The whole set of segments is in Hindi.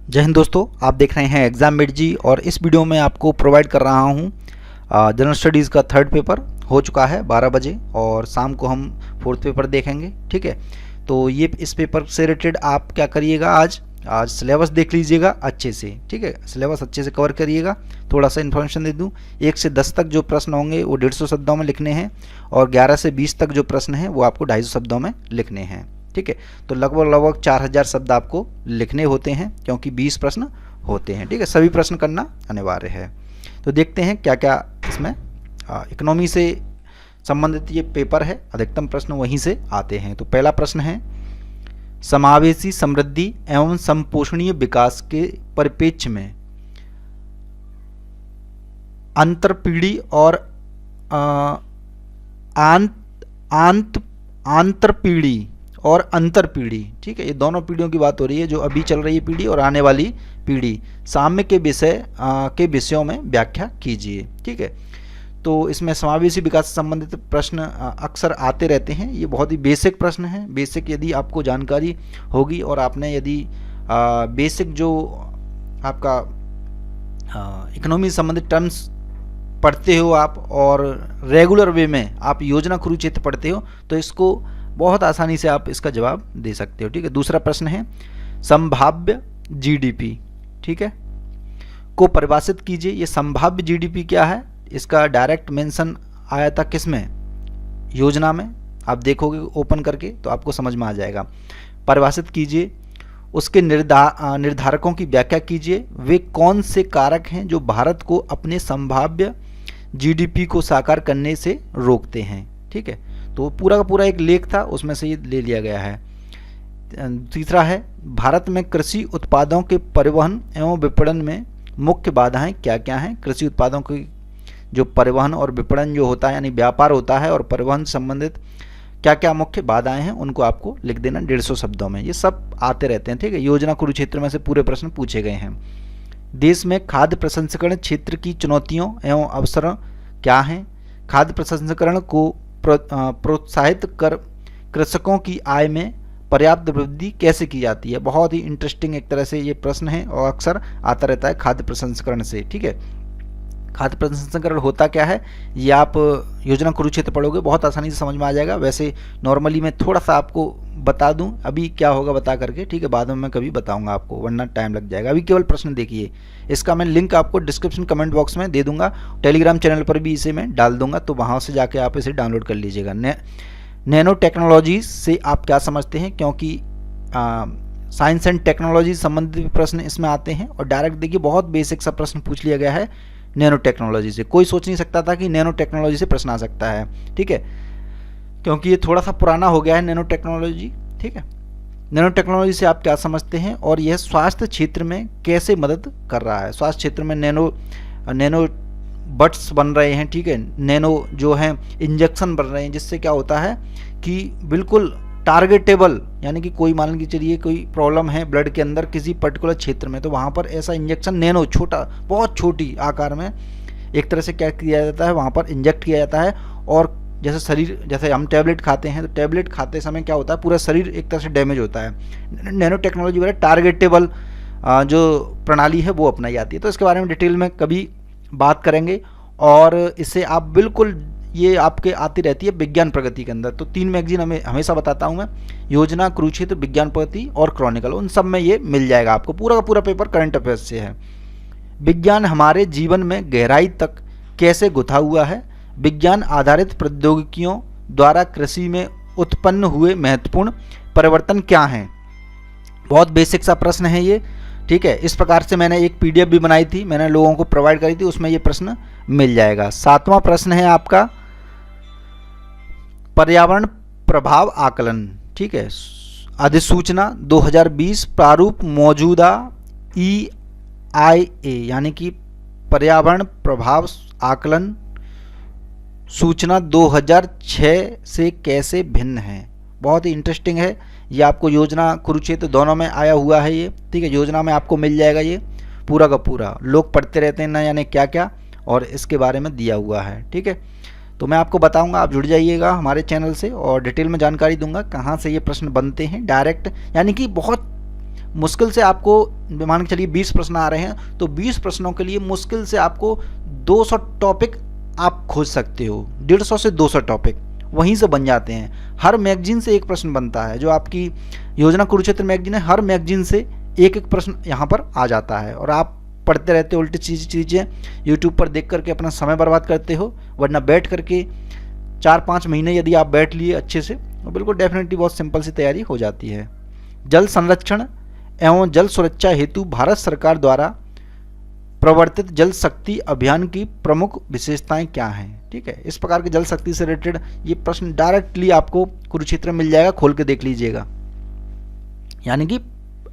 जय हिंद दोस्तों, आप देख रहे हैं एग्जाम मेट जी और इस वीडियो में आपको प्रोवाइड कर रहा हूं जनरल स्टडीज़ का थर्ड पेपर हो चुका है 12 बजे और शाम को हम फोर्थ पेपर देखेंगे। ठीक है, तो ये इस पेपर से रिलेटेड आप क्या करिएगा, आज सिलेबस देख लीजिएगा अच्छे से। ठीक है, सिलेबस अच्छे से कवर करिएगा। थोड़ा सा इन्फॉर्मेशन दे दूं, 1 से 10 तक जो प्रश्न होंगे वो 150 शब्दों में लिखने हैं और 11 से 20 तक जो प्रश्न हैं वो आपको 250 शब्दों में लिखने हैं। ठीक है, तो लगभग 4000 शब्द आपको लिखने होते हैं क्योंकि 20 प्रश्न होते हैं। ठीक है, सभी प्रश्न करना अनिवार्य है। तो देखते हैं क्या क्या इसमें इकोनॉमी से संबंधित ये पेपर है, अधिकतम प्रश्न वहीं से आते हैं। तो पहला प्रश्न है, समावेशी समृद्धि एवं संपोषणीय विकास के परिप्रेक्ष्य में अंतरपीढ़ी और आंतरपीढ़ी और अंतरपीढ़ी, ठीक है, ये दोनों पीढ़ियों की बात हो रही है, जो अभी चल रही है पीढ़ी और आने वाली पीढ़ी, साम्य के विषयों में व्याख्या कीजिए। ठीक है, तो इसमें समावेशी विकास से संबंधित प्रश्न अक्सर आते रहते हैं। ये बहुत ही बेसिक प्रश्न है। बेसिक यदि आपको जानकारी होगी और आपने यदि बेसिक जो आपका इकोनॉमी से संबंधित टर्म्स पढ़ते हो आप और रेगुलर वे में आप योजना कुरुक्षेत्र पढ़ते हो तो इसको बहुत आसानी से आप इसका जवाब दे सकते हो। ठीक है, दूसरा प्रश्न है, संभाव्य जीडीपी, ठीक है, को परिभाषित कीजिए। ये संभाव्य जीडीपी क्या है, इसका डायरेक्ट मेंशन आया था किसमें, योजना में। आप देखोगे ओपन करके तो आपको समझ में आ जाएगा। परिभाषित कीजिए, उसके निर्धारकों की व्याख्या कीजिए। वे कौन से कारक हैं जो भारत को अपने संभाव्य जीडीपी को साकार करने से रोकते हैं। ठीक है, तो पूरा का पूरा एक लेख था, उसमें से ये ले लिया गया है। तीसरा है, भारत में कृषि उत्पादों के परिवहन एवं विपणन में मुख्य बाधाएं क्या क्या हैं। कृषि उत्पादों की जो परिवहन और विपणन जो होता है यानी व्यापार होता है और परिवहन से संबंधित क्या क्या मुख्य बाधाएं हैं उनको आपको लिख देना 150 शब्दों में। ये सब आते रहते हैं। ठीक है, योजना कुरुक्षेत्र में से पूरे प्रश्न पूछे गए हैं। देश में खाद्य प्रसंस्करण क्षेत्र की चुनौतियों एवं अवसरों क्या हैं। खाद्य प्रसंस्करण को प्रोत्साहित कर कृषकों की आय में पर्याप्त वृद्धि कैसे की जाती है। बहुत ही इंटरेस्टिंग एक तरह से ये प्रश्न है और अक्सर आता रहता है खाद्य प्रसंस्करण से। ठीक है, खाद्य प्रसंस्करण होता क्या है ये आप योजना कुरुक्षेत्र पढ़ोगे बहुत आसानी से समझ में आ जाएगा। वैसे नॉर्मली मैं थोड़ा सा आपको बता दूं अभी क्या होगा बता करके, ठीक है, बाद में मैं कभी बताऊंगा आपको वरना टाइम लग जाएगा। अभी केवल प्रश्न देखिए, इसका मैं लिंक आपको डिस्क्रिप्शन कमेंट बॉक्स में दे दूंगा, टेलीग्राम चैनल पर भी इसे मैं डाल दूंगा, तो वहाँ से जाके आप इसे डाउनलोड कर लीजिएगा। नैनो टेक्नोलॉजी से आप क्या समझते हैं, क्योंकि साइंस एंड टेक्नोलॉजी संबंधित प्रश्न इसमें आते हैं और डायरेक्ट देखिए बहुत बेसिक सा प्रश्न पूछ लिया गया है नैनो टेक्नोलॉजी से। कोई सोच नहीं सकता था कि नैनो टेक्नोलॉजी से प्रश्न आ सकता है। ठीक है, क्योंकि ये थोड़ा सा पुराना हो गया है नैनो टेक्नोलॉजी। ठीक है, नैनो टेक्नोलॉजी से आप क्या समझते हैं और यह स्वास्थ्य क्षेत्र में कैसे मदद कर रहा है। स्वास्थ्य क्षेत्र में नैनो बट्स बन रहे हैं। ठीक है, नैनो जो है इंजेक्शन बन रहे हैं जिससे क्या होता है कि बिल्कुल टारगेटेबल, यानी कि कोई मान लीजिए चलिए कोई प्रॉब्लम है ब्लड के अंदर किसी पर्टिकुलर क्षेत्र में, तो वहाँ पर ऐसा इंजेक्शन नैनो छोटा बहुत छोटी आकार में एक तरह से क्या किया जाता है, वहाँ पर इंजेक्ट किया जाता है। और जैसे हम टैबलेट खाते हैं तो टैबलेट खाते समय क्या होता है पूरा शरीर एक तरह से डैमेज होता है। नैनो टेक्नोलॉजी वाला टारगेटेबल जो प्रणाली है वो अपनाई जाती है। तो इसके बारे में डिटेल में कभी बात करेंगे और इससे आप बिल्कुल ये आपके आती रहती है विज्ञान प्रगति के अंदर। तो 3 मैगजीन हमेशा बताता हूँ मैं, योजना, कुरुक्षेत्र, विज्ञान प्रगति और क्रॉनिकल, उन सब में ये मिल जाएगा आपको। पूरा का पूरा पेपर करंट अफेयर्स से है। विज्ञान हमारे जीवन में गहराई तक कैसे गुथा हुआ है। विज्ञान आधारित प्रौद्योगिकियों द्वारा कृषि में उत्पन्न हुए महत्वपूर्ण परिवर्तन क्या हैं। बहुत बेसिक सा प्रश्न है ये। ठीक है, इस प्रकार से मैंने एक पीडीएफ भी बनाई थी, मैंने लोगों को प्रोवाइड करी थी, उसमें ये प्रश्न मिल जाएगा। 7वां प्रश्न है आपका पर्यावरण प्रभाव आकलन। ठीक है, अधिसूचना 2020 प्रारूप मौजूदा EIA यानी कि पर्यावरण प्रभाव आकलन सूचना 2006 से कैसे भिन्न है। बहुत ही इंटरेस्टिंग है ये, आपको योजना कुरुक्षेत्र दोनों में आया हुआ है ये। ठीक है, योजना में आपको मिल जाएगा ये पूरा का पूरा, लोग पढ़ते रहते हैं ना यानी क्या क्या, और इसके बारे में दिया हुआ है। ठीक है, तो मैं आपको बताऊंगा, आप जुड़ जाइएगा हमारे चैनल से और डिटेल में जानकारी दूंगा कहाँ से ये प्रश्न बनते हैं डायरेक्ट, यानी कि बहुत मुश्किल से आपको मान के चलिए 20 प्रश्न आ रहे हैं, तो 20 प्रश्नों के लिए मुश्किल से आपको 200 टॉपिक आप खोज सकते हो। 150 से 200 टॉपिक वहीं से बन जाते हैं। हर मैगजीन से एक प्रश्न बनता है। जो आपकी योजना कुरुक्षेत्र मैगजीन है, हर मैगजीन से एक एक प्रश्न यहाँ पर आ जाता है और आप पढ़ते रहते हो, उल्टी चीज़ें यूट्यूब पर देख करके अपना समय बर्बाद करते हो। वरना बैठ करके 4-5 महीने यदि आप बैठ लिए अच्छे से, तो बिल्कुल डेफिनेटली बहुत सिंपल सी तैयारी हो जाती है। जल संरक्षण एवं जल सुरक्षा हेतु भारत सरकार द्वारा प्रवर्तित जल शक्ति अभियान की प्रमुख विशेषताएं क्या हैं? ठीक है, इस प्रकार के जल शक्ति से रिलेटेड ये प्रश्न डायरेक्टली आपको कुरुक्षेत्र में मिल जाएगा, खोल के देख लीजिएगा। यानी कि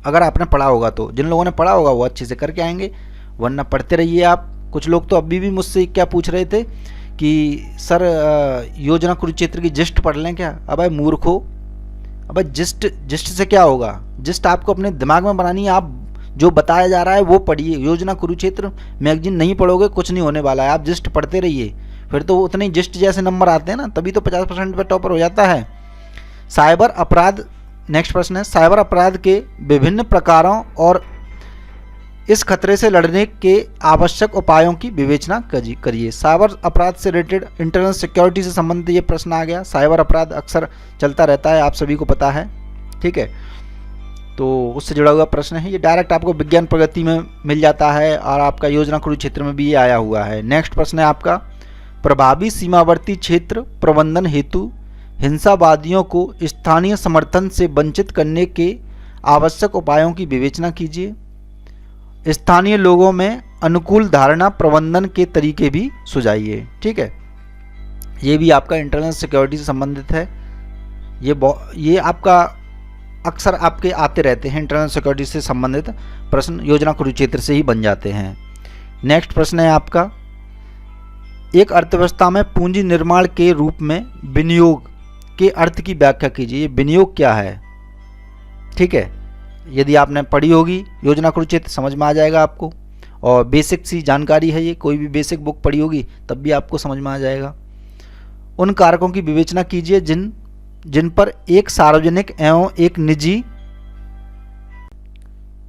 अगर आपने पढ़ा होगा तो, जिन लोगों ने पढ़ा होगा वो अच्छे से करके आएंगे, वरना पढ़ते रहिए आप। कुछ लोग तो अभी भी मुझसे क्या पूछ रहे थे कि सर योजना कुरुक्षेत्र की जिस्ट पढ़ लें क्या? अबे मूर्खो, अबे जिस्ट से क्या होगा? जिस्ट आपको अपने दिमाग में बनानी है। आप जो बताया जा रहा है वो पढ़िए। योजना कुरुक्षेत्र मैगजीन नहीं पढ़ोगे कुछ नहीं होने वाला है। आप जिस्ट पढ़ते रहिए, फिर तो उतने ही जिस्ट जैसे नंबर आते हैं ना, तभी तो 50% पे टॉपर हो जाता है। साइबर अपराध, नेक्स्ट प्रश्न है, साइबर अपराध के विभिन्न प्रकारों और इस खतरे से लड़ने के आवश्यक उपायों की विवेचना करिए। साइबर अपराध से रिलेटेड इंटरनल सिक्योरिटी से संबंधित ये प्रश्न आ गया। साइबर अपराध अक्सर चलता रहता है, आप सभी को पता है, ठीक है, तो उससे जुड़ा हुआ प्रश्न है। ये डायरेक्ट आपको विज्ञान प्रगति में मिल जाता है और आपका योजना कुरुक्षेत्र में भी ये आया हुआ है। नेक्स्ट प्रश्न है आपका, प्रभावी सीमावर्ती क्षेत्र प्रबंधन हेतु हिंसावादियों को स्थानीय समर्थन से वंचित करने के आवश्यक उपायों की विवेचना कीजिए। स्थानीय लोगों में अनुकूल धारणा प्रबंधन के तरीके भी सुझाइए। ठीक है, ये भी आपका इंटरनल सिक्योरिटी से संबंधित है। ये आपका अक्सर आपके आते रहते हैं, इंटरनल सिक्योरिटी से संबंधित प्रश्न योजना कुरुक्षेत्र से ही बन जाते हैं। नेक्स्ट प्रश्न है आपका, एक अर्थव्यवस्था में पूंजी निर्माण के रूप में विनियोग के अर्थ की व्याख्या कीजिए। ये विनियोग क्या है? ठीक है, यदि आपने पढ़ी होगी योजना कुरुक्षेत्र समझ में आ जाएगा आपको, और बेसिक सी जानकारी है ये, कोई भी बेसिक बुक पढ़ी होगी तब भी आपको समझ में आ जाएगा। उन कारकों की विवेचना कीजिए जिन पर एक सार्वजनिक एवं एक निजी,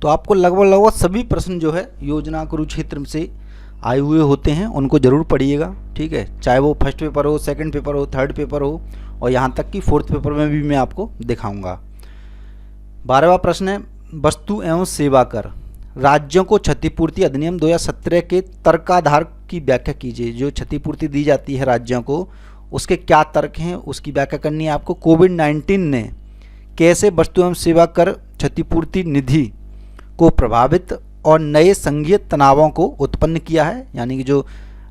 तो आपको लगभग सभी प्रश्न जो है योजना कुरुक्षेत्र से आए हुए होते हैं, उनको जरूर पढ़िएगा। ठीक है, चाहे वो फर्स्ट पेपर हो, सेकंड पेपर हो, थर्ड पेपर हो, और यहाँ तक कि फोर्थ पेपर में भी मैं आपको दिखाऊंगा। 12वां प्रश्न है, वस्तु एवं सेवा कर राज्यों को क्षतिपूर्ति अधिनियम 2017 के तर्काधार की व्याख्या कीजिए। जो क्षतिपूर्ति दी जाती है राज्यों को, उसके क्या तर्क हैं, उसकी व्याख्या करनी है आपको। कोविड-19 ने कैसे वस्तु एवं सेवा कर क्षतिपूर्ति निधि को प्रभावित और नए संघीय तनावों को उत्पन्न किया है, यानी कि जो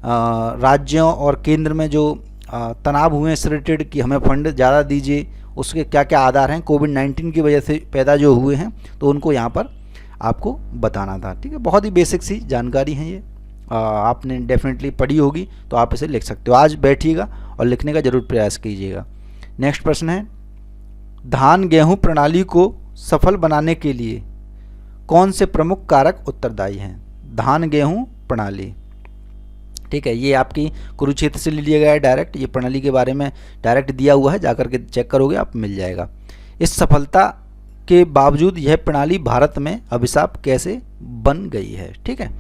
राज्यों और केंद्र में जो तनाव हुए हैं इससे रिलेटेड कि हमें फंड ज़्यादा दीजिए, उसके क्या क्या आधार हैं, कोविड-19 की वजह से पैदा जो हुए हैं, तो उनको यहाँ पर आपको बताना था। ठीक है, बहुत ही बेसिक सी जानकारी है ये, आपने डेफिनेटली पढ़ी होगी तो आप इसे लिख सकते हो। आज बैठिएगा और लिखने का जरूर प्रयास कीजिएगा। नेक्स्ट प्रश्न है, धान गेहूं प्रणाली को सफल बनाने के लिए कौन से प्रमुख कारक उत्तरदायी हैं? धान गेहूं प्रणाली, ठीक है, ये आपकी कुरुक्षेत्र से ले लिया गया है डायरेक्ट, ये प्रणाली के बारे में डायरेक्ट दिया हुआ है, जाकर के चेक करोगे आप मिल जाएगा। इस सफलता के बावजूद यह प्रणाली भारत में अभिशाप कैसे बन गई है? ठीक है,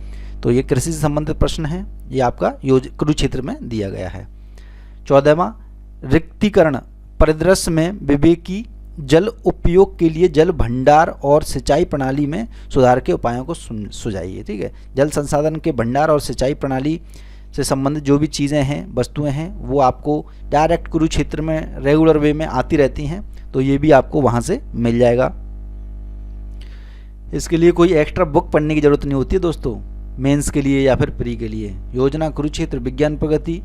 तो ये कृषि से संबंधित प्रश्न है, ये आपका कुरुक्षेत्र में दिया गया है। 14वां, रिक्तीकरण परिदृश्य में विवेकी जल उपयोग के लिए जल भंडार और सिंचाई प्रणाली में सुधार के उपायों को सुझाइए। ठीक है, जल संसाधन के भंडार और सिंचाई प्रणाली से संबंधित जो भी चीज़ें हैं, वस्तुएं हैं, वो आपको डायरेक्ट कुरुक्षेत्र में रेगुलर वे में आती रहती हैं, तो ये भी आपको वहाँ से मिल जाएगा। इसके लिए कोई एक्स्ट्रा बुक पढ़ने की ज़रूरत नहीं होती है दोस्तों, मेंस के लिए या फिर प्री के लिए। योजना कुरुक्षेत्र, विज्ञान प्रगति,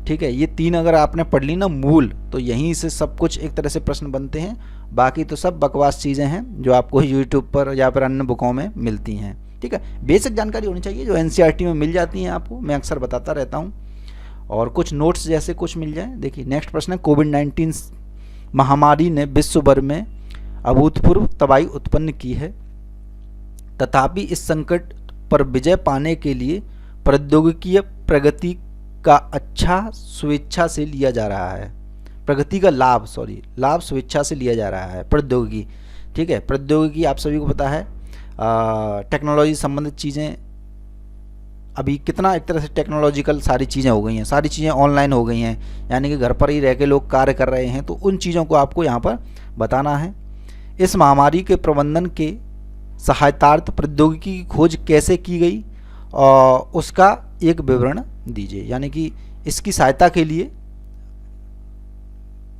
ठीक है, ये 3 अगर आपने पढ़ ली ना मूल, तो यहीं से सब कुछ एक तरह से प्रश्न बनते हैं। बाकी तो सब बकवास चीज़ें हैं जो आपको यूट्यूब पर या फिर अन्य बुकों में मिलती हैं। ठीक है, बेसिक जानकारी होनी चाहिए जो एनसीईआरटी में मिल जाती हैं आपको, मैं अक्सर बताता रहता हूँ, और कुछ नोट्स जैसे कुछ मिल जाए। देखिए नेक्स्ट प्रश्न है, कोविड-19 महामारी ने विश्व भर में अभूतपूर्व तबाही उत्पन्न की है, तथापि इस संकट पर विजय पाने के लिए प्रौद्योगिकीय प्रगति का अच्छा स्वेच्छा से लिया जा रहा है। प्रगति का लाभ स्वेच्छा से लिया जा रहा है। प्रौद्योगिकी, ठीक है, प्रौद्योगिकी आप सभी को पता है टेक्नोलॉजी संबंधित चीज़ें, अभी कितना एक तरह से टेक्नोलॉजिकल सारी चीज़ें हो गई हैं, सारी चीज़ें ऑनलाइन हो गई हैं, यानी कि घर पर ही रह के लोग कार्य कर रहे हैं, तो उन चीज़ों को आपको यहाँ पर बताना है। इस महामारी के प्रबंधन के सहायतार्थ प्रौद्योगिकी की खोज कैसे की गई और उसका एक विवरण दीजिए, यानी कि इसकी सहायता के लिए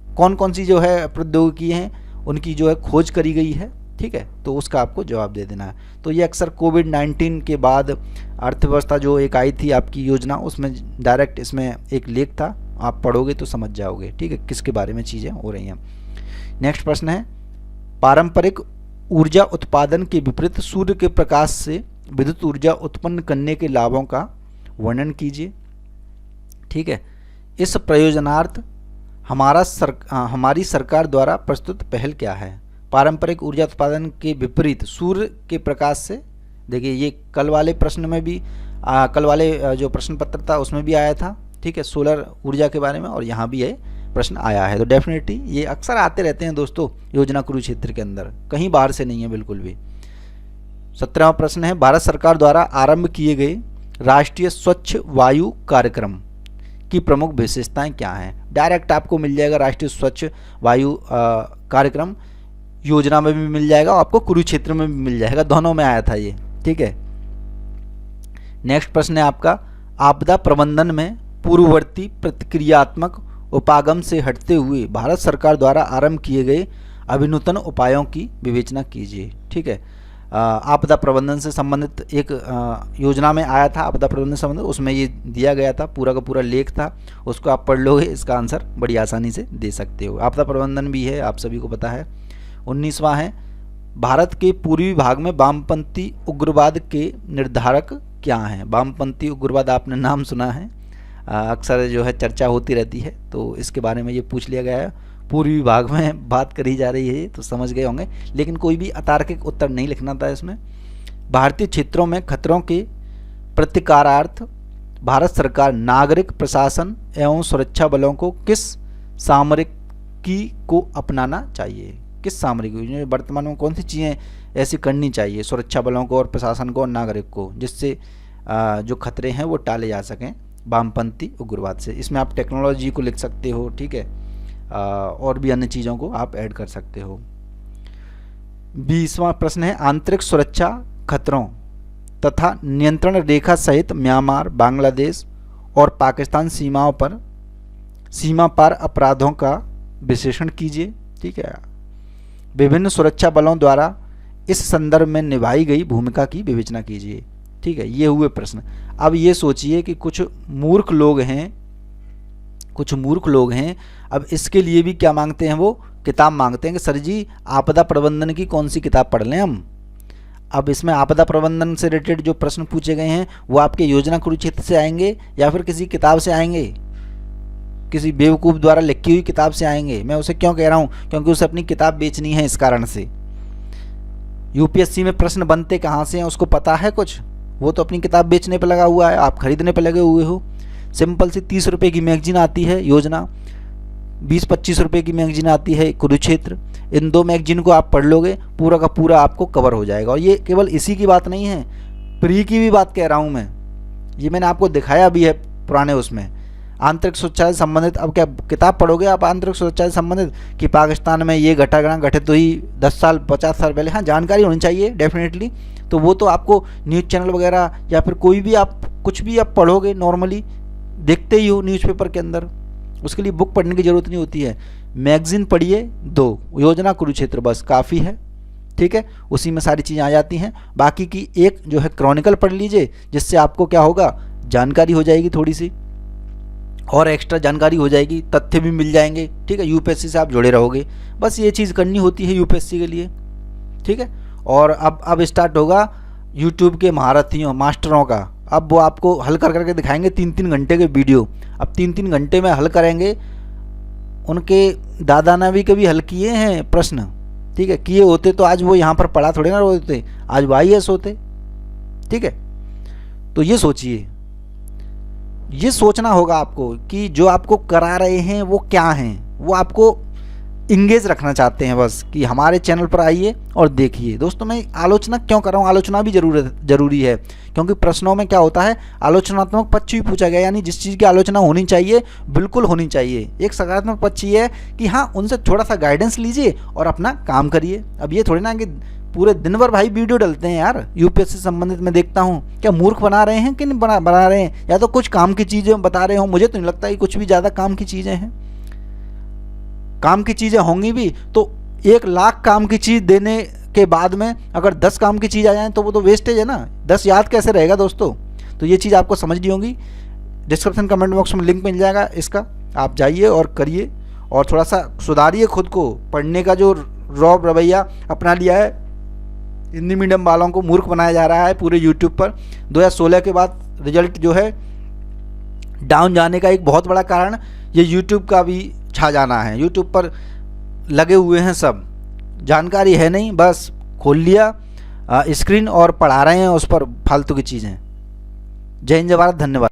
कौन कौन सी जो है प्रौद्योगिकी हैं उनकी जो है खोज करी गई है, ठीक है, तो उसका आपको जवाब दे देना है। तो ये अक्सर कोविड-19 के बाद अर्थव्यवस्था जो एक आई थी आपकी योजना, उसमें डायरेक्ट इसमें एक लेख था, आप पढ़ोगे तो समझ जाओगे, ठीक है, किसके बारे में चीज़ें हो रही हैं। नेक्स्ट प्रश्न है, पारंपरिक ऊर्जा उत्पादन के विपरीत सूर्य के प्रकाश से विद्युत ऊर्जा उत्पन्न करने के लाभों का वर्णन कीजिए, ठीक है। इस प्रयोजनार्थ हमारी सरकार द्वारा प्रस्तुत पहल क्या है। पारंपरिक ऊर्जा उत्पादन के विपरीत सूर्य के प्रकाश से, देखिए ये कल वाले प्रश्न में भी कल वाले जो प्रश्न पत्र था उसमें भी आया था, ठीक है, सोलर ऊर्जा के बारे में, और यहाँ भी ये प्रश्न आया है। तो डेफिनेटली ये अक्सर आते रहते हैं दोस्तों योजना कुरुक्षेत्र के अंदर, कहीं बाहर से नहीं है बिल्कुल भी। 17वां प्रश्न है, भारत सरकार द्वारा आरंभ किए गए राष्ट्रीय स्वच्छ वायु कार्यक्रम की प्रमुख विशेषताएं क्या हैं। डायरेक्ट आपको मिल जाएगा राष्ट्रीय स्वच्छ वायु कार्यक्रम, योजना में भी मिल जाएगा और आपको कुरुक्षेत्र में भी मिल जाएगा, दोनों में आया था ये, ठीक है। नेक्स्ट प्रश्न है आपका, आपदा प्रबंधन में पूर्ववर्ती प्रतिक्रियात्मक उपागम से हटते हुए भारत सरकार द्वारा आरंभ किए गए अभिनूतन उपायों की विवेचना कीजिए, ठीक है। आपदा प्रबंधन से संबंधित एक योजना में आया था, आपदा प्रबंधन से संबंधित, उसमें ये दिया गया था, पूरा का पूरा लेख था, उसको आप पढ़ लोगे, इसका आंसर बड़ी आसानी से दे सकते हो। आपदा प्रबंधन भी है, आप सभी को पता है। 19वां है, भारत के पूर्वी भाग में वामपंथी उग्रवाद के निर्धारक क्या हैं। वामपंथी उग्रवाद आपने नाम सुना है, अक्सर जो है चर्चा होती रहती है, तो इसके बारे में ये पूछ लिया गया है। पूर्वी भाग में बात करी जा रही है तो समझ गए होंगे, लेकिन कोई भी अतार्किक उत्तर नहीं लिखना था इसमें। भारतीय क्षेत्रों में खतरों के प्रतिकारार्थ भारत सरकार नागरिक प्रशासन एवं सुरक्षा बलों को किस सामरिकी को अपनाना चाहिए। किस सामरिकी, वर्तमान में कौन सी चीज़ें ऐसी करनी चाहिए सुरक्षा बलों को और प्रशासन को और नागरिक को, जिससे जो खतरे हैं वो टाले जा सकें वामपंथी उग्रवाद से। इसमें आप टेक्नोलॉजी को लिख सकते हो, ठीक है, और भी अन्य चीज़ों को आप ऐड कर सकते हो। 20वां प्रश्न है, आंतरिक सुरक्षा खतरों तथा नियंत्रण रेखा सहित म्यांमार, बांग्लादेश और पाकिस्तान सीमाओं पर सीमा पार अपराधों का विश्लेषण कीजिए, ठीक है। विभिन्न सुरक्षा बलों द्वारा इस संदर्भ में निभाई गई भूमिका की विवेचना कीजिए, ठीक है। ये हुए प्रश्न। अब ये सोचिए कि कुछ मूर्ख लोग हैं, अब इसके लिए भी क्या मांगते हैं, वो किताब मांगते हैं कि सर जी आपदा प्रबंधन की कौन सी किताब पढ़ लें हम। अब इसमें आपदा प्रबंधन से रिलेटेड जो प्रश्न पूछे गए हैं वो आपके योजना कुरुक्षेत्र से आएंगे या फिर किसी किताब से आएंगे, किसी बेवकूफ़ द्वारा लिखी हुई किताब से आएंगे। मैं उसे क्यों कह रहा हूँ, क्योंकि उसे अपनी किताब बेचनी है, इस कारण से। यूपीएससी में प्रश्न बनते कहाँ से हैं उसको पता है कुछ, वो तो अपनी किताब बेचने पर लगा हुआ है, आप खरीदने पर लगे हुए हो। सिंपल सी 30 रुपये की मैगजीन आती है योजना, 20-25 रुपये की मैगजीन आती है कुरुक्षेत्र। इन दो मैगजीन को आप पढ़ लोगे, पूरा का पूरा आपको कवर हो जाएगा। और ये केवल इसी की बात नहीं है, प्री की भी बात कह रहा हूँ मैं, ये मैंने आपको दिखाया भी है पुराने उसमें। आंतरिक सुरक्षा से संबंधित, अब क्या किताब पढ़ोगे आप आंतरिक सुरक्षा से संबंधित कि पाकिस्तान में ये घटना घटित हुई 10 साल 50 साल पहले, हाँ जानकारी होनी चाहिए डेफिनेटली। तो वो तो आपको न्यूज़ चैनल वगैरह या फिर कोई भी आप कुछ भी आप पढ़ोगे नॉर्मली देखते ही हो न्यूज़पेपर के अंदर, उसके लिए बुक पढ़ने की ज़रूरत नहीं होती है। मैगजीन पढ़िए 2, योजना कुरुक्षेत्र, बस काफ़ी है, ठीक है। उसी में सारी चीज़ें आ जाती हैं। बाकी की एक जो है क्रॉनिकल पढ़ लीजिए, जिससे आपको क्या होगा, जानकारी हो जाएगी, थोड़ी सी और एक्स्ट्रा जानकारी हो जाएगी, तथ्य भी मिल जाएंगे, ठीक है। यूपीएससी से आप जुड़े रहोगे, बस ये चीज़ करनी होती है यूपीएससी के लिए, ठीक है। और अब स्टार्ट होगा यूट्यूब के महारथियों मास्टरों का। अब वो आपको हल कर करके दिखाएंगे 3-3 घंटे के वीडियो। अब 3-3 घंटे में हल करेंगे। उनके दादा ने भी कभी हल किए हैं प्रश्न, ठीक है, किए होते तो आज वो यहाँ पर पढ़ा थोड़े ना होते, आज वो IAS होते, ठीक है। तो ये सोचिए, ये सोचना होगा आपको कि जो आपको करा रहे हैं वो क्या हैं, वो आपको इंगेज रखना चाहते हैं बस कि हमारे चैनल पर आइए और देखिए। दोस्तों मैं आलोचना क्यों कर रहा हूँ, आलोचना भी जरूरी है, क्योंकि प्रश्नों में क्या होता है, आलोचनात्मक पक्ष भी पूछा गया, यानी जिस चीज़ की आलोचना होनी चाहिए बिल्कुल होनी चाहिए। एक सकारात्मक पक्ष ये है कि हाँ उनसे थोड़ा सा गाइडेंस लीजिए और अपना काम करिए। अब ये थोड़ी ना कि पूरे दिन भर भाई वीडियो डलते हैं यार यूपीएससी से संबंधित, मैं देखता हूँ क्या मूर्ख बना रहे हैं कि नहीं बना रहे हैं, या तो कुछ काम की चीज़ें बता रहे हो। मुझे तो नहीं लगता कि कुछ भी ज़्यादा काम की चीज़ें हैं। काम की चीज़ें होंगी भी तो 1 लाख काम की चीज़ देने के बाद में अगर 10 काम की चीज़ आ जाए तो वो तो वेस्टेज है ना, 10 याद कैसे रहेगा दोस्तों। तो ये चीज़ आपको समझनी होगी। डिस्क्रिप्शन कमेंट बॉक्स में लिंक मिल जाएगा इसका, आप जाइए और करिए और थोड़ा सा सुधारिए खुद को। पढ़ने का जो रौब रवैया अपना लिया है, हिंदी मीडियम वालों को मूर्ख बनाया जा रहा है पूरे यूट्यूब पर। 2016 के बाद रिजल्ट जो है डाउन जाने का एक बहुत बड़ा कारण ये यूट्यूब का भी छा जाना है। यूट्यूब पर लगे हुए हैं सब, जानकारी है नहीं, बस खोल लिया स्क्रीन और पढ़ा रहे हैं उस पर फालतू की चीज़ें। जय हिंद जय भारत, धन्यवाद।